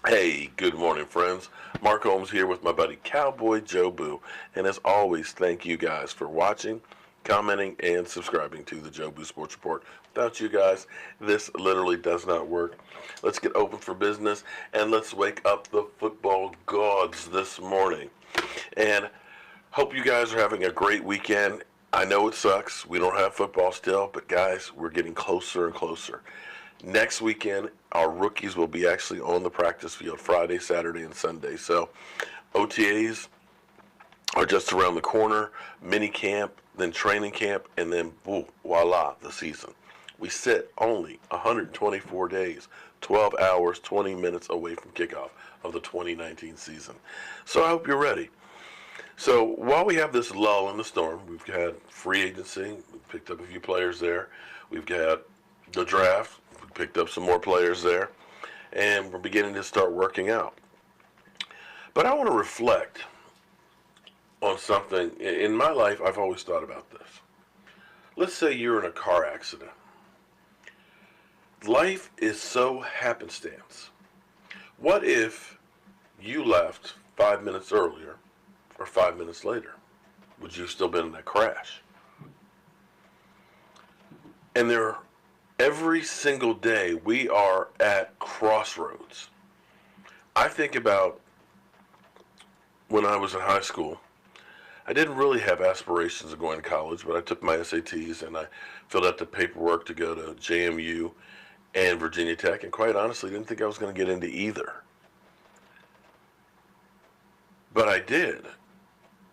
Hey, good morning, friends. Mark Holmes here with my buddy Cowboy Joe Boo. And as always, thank you guys for watching, commenting, and subscribing to the Joe Boo Sports Report. Without you guys, this literally does not work. Let's get open for business and let's wake up the football gods this morning. And hope you guys are having a great weekend. I know it sucks. We don't have football still, but guys, we're getting closer and closer. Next weekend, our rookies will be actually on the practice field Friday, Saturday, and Sunday. So OTAs are just around the corner, mini camp, then training camp, and then voila, the season. We sit only 124 days, 12 hours, 20 minutes away from kickoff of the 2019 season. So I hope you're ready. So while we have this lull in the storm, we've had free agency, we picked up a few players there. We've got the draft, we picked up some more players there, and we're beginning to start working out. But I want to reflect on something. In my life, I've always thought about this. Let's say you're in a car accident. Life is so happenstance. What if you left 5 minutes earlier or 5 minutes later? Would you still been in that crash? And every single day we are at crossroads. I think about when I was in high school. I didn't really have aspirations of going to college, but I took my SATs and I filled out the paperwork to go to JMU and Virginia Tech, and quite honestly didn't think I was going to get into either. But I did.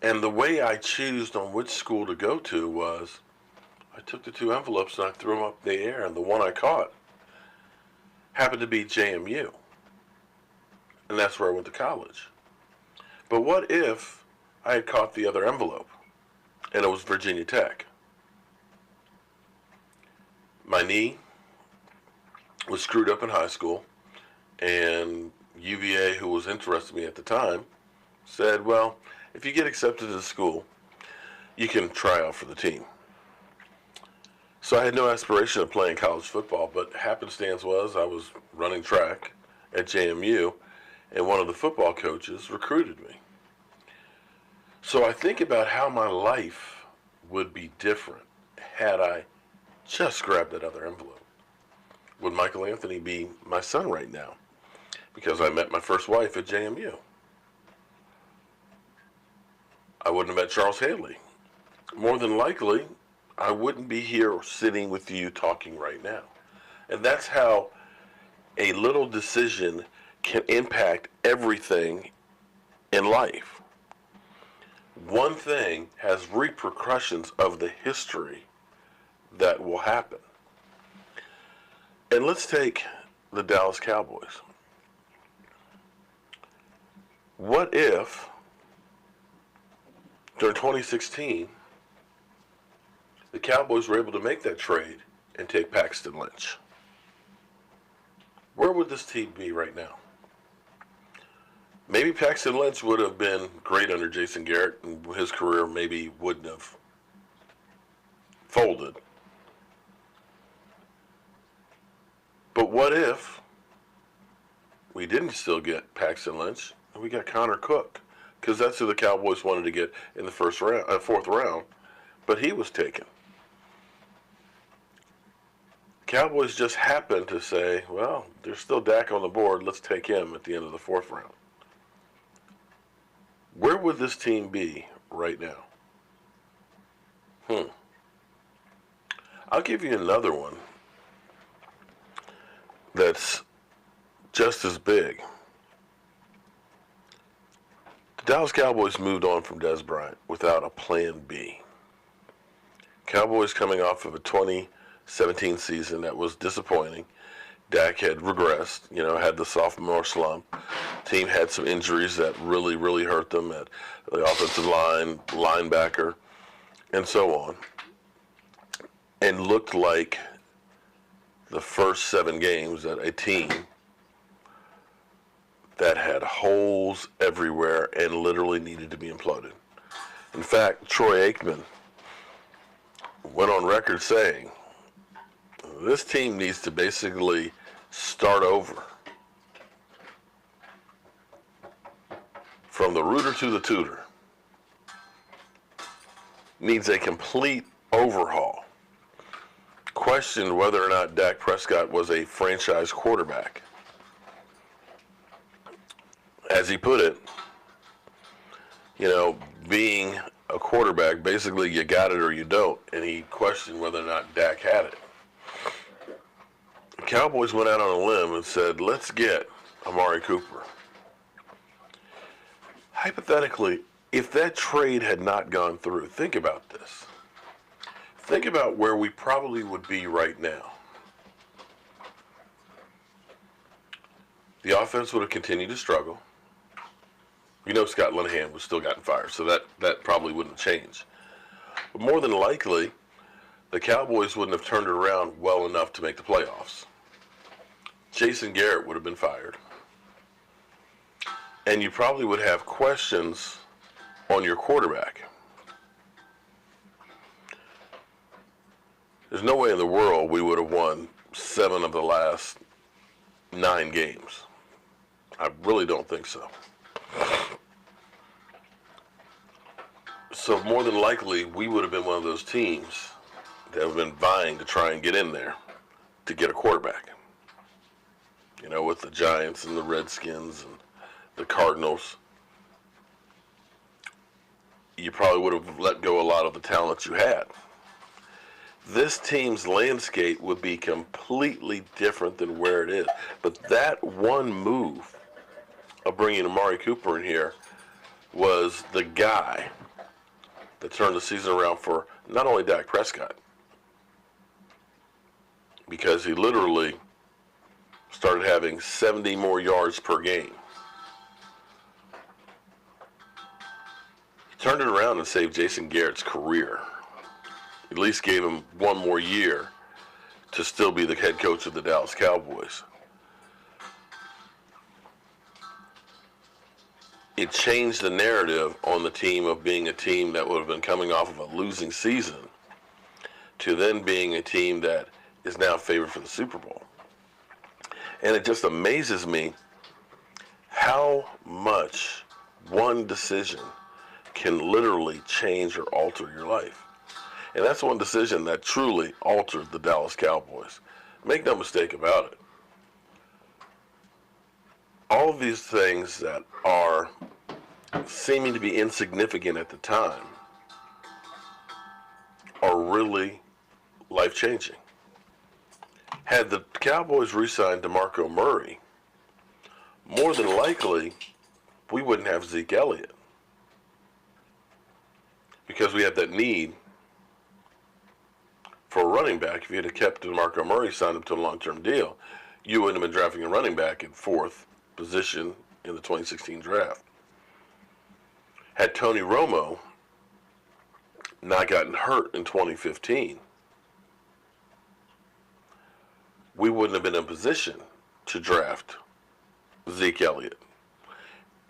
And the way I chose on which school to go to was I took the two envelopes and I threw them up in the air, and the one I caught happened to be JMU. And that's where I went to college. But what if I had caught the other envelope and it was Virginia Tech? My knee was screwed up in high school, and UVA, who was interested in me at the time, said, well, if you get accepted to the school, you can try out for the team. So I had no aspiration of playing college football, but happenstance was I was running track at JMU, and one of the football coaches recruited me. So I think about how my life would be different had I just grabbed that other envelope. Would Michael Anthony be my son right now? Because I met my first wife at JMU. I wouldn't have met Charles Haley. More than likely, I wouldn't be here sitting with you talking right now. And that's how a little decision can impact everything in life. One thing has repercussions of the history that will happen. And let's take the Dallas Cowboys. What if during 2016 the Cowboys were able to make that trade and take Paxton Lynch? Where would this team be right now? Maybe Paxton Lynch would have been great under Jason Garrett, and his career maybe wouldn't have folded. But what if we didn't still get Paxton Lynch and we got Connor Cook? Because that's who the Cowboys wanted to get in the fourth round, but he was taken. Cowboys just happened to say, well, there's still Dak on the board. Let's take him at the end of the fourth round. Where would this team be right now? I'll give you another one that's just as big. The Dallas Cowboys moved on from Dez Bryant without a plan B. Cowboys coming off of a 2017 season that was disappointing. Dak had regressed, had the sophomore slump. Team had some injuries that really, really hurt them at the offensive line, linebacker, and so on. And looked like the first 7 games that a team that had holes everywhere and literally needed to be imploded. In fact, Troy Aikman went on record saying, this team needs to basically start over from the rooter to the tutor, needs a complete overhaul. Questioned whether or not Dak Prescott was a franchise quarterback. As he put it, being a quarterback, basically you got it or you don't, and he questioned whether or not Dak had it. The Cowboys went out on a limb and said, let's get Amari Cooper. Hypothetically, if that trade had not gone through, think about this. Think about where we probably would be right now. The offense would have continued to struggle. Scott Linehan was still gotten fired, so that probably wouldn't change. But more than likely, the Cowboys wouldn't have turned it around well enough to make the playoffs. Jason Garrett would have been fired. And you probably would have questions on your quarterback. There's no way in the world we would have won 7 of the last 9 games. I really don't think so. So more than likely, we would have been one of those teams that have been vying to try and get in there to get a quarterback. With the Giants and the Redskins and the Cardinals. You probably would have let go a lot of the talent you had. This team's landscape would be completely different than where it is. But that one move of bringing Amari Cooper in here was the guy that turned the season around for not only Dak Prescott, because he literally started having 70 more yards per game. He turned it around and saved Jason Garrett's career. At least gave him one more year to still be the head coach of the Dallas Cowboys. It changed the narrative on the team of being a team that would have been coming off of a losing season to then being a team that is now favored for the Super Bowl. And it just amazes me how much one decision can literally change or alter your life. And that's one decision that truly altered the Dallas Cowboys. Make no mistake about it. All of these things that are seeming to be insignificant at the time are really life-changing. Had the Cowboys re-signed DeMarco Murray, more than likely, we wouldn't have Zeke Elliott. Because we have that need for a running back. If you had kept DeMarco Murray, signed him to a long-term deal, you wouldn't have been drafting a running back in 4th position in the 2016 draft. Had Tony Romo not gotten hurt in 2015, we wouldn't have been in position to draft Zeke Elliott,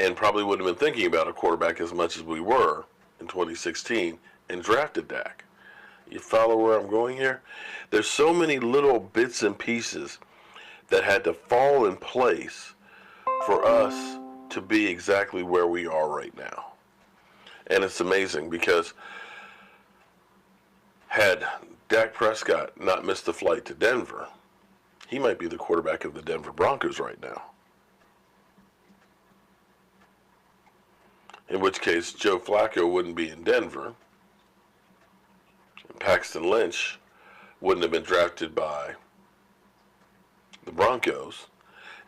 and probably wouldn't have been thinking about a quarterback as much as we were in 2016 and drafted Dak. You follow where I'm going here? There's so many little bits and pieces that had to fall in place for us to be exactly where we are right now. And it's amazing because had Dak Prescott not missed the flight to Denver, he might be the quarterback of the Denver Broncos right now. In which case, Joe Flacco wouldn't be in Denver. And Paxton Lynch wouldn't have been drafted by the Broncos.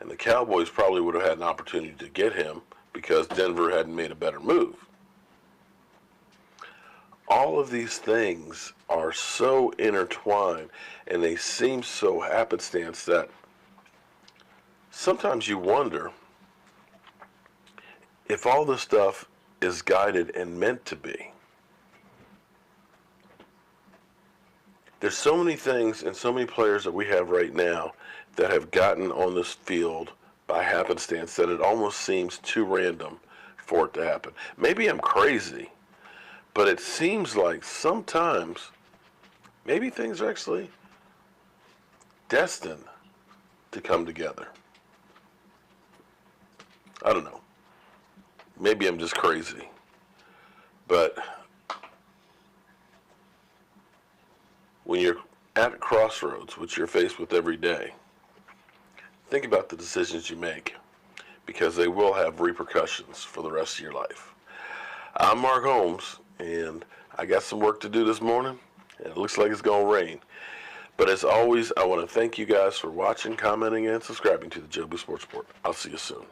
And the Cowboys probably would have had an opportunity to get him because Denver hadn't made a better move. All of these things are so intertwined and they seem so happenstance that sometimes you wonder if all this stuff is guided and meant to be. There's so many things and so many players that we have right now that have gotten on this field by happenstance that it almost seems too random for it to happen. Maybe I'm crazy, but it seems like sometimes maybe things are actually destined to come together. I don't know. maybe I'm just crazy, but when you're at a crossroads, which you're faced with every day, think about the decisions you make because they will have repercussions for the rest of your life. I'm Mark Holmes, and I got some work to do this morning, and it looks like it's going to rain. But as always, I want to thank you guys for watching, commenting, and subscribing to the Jobu Sports Report. I'll see you soon.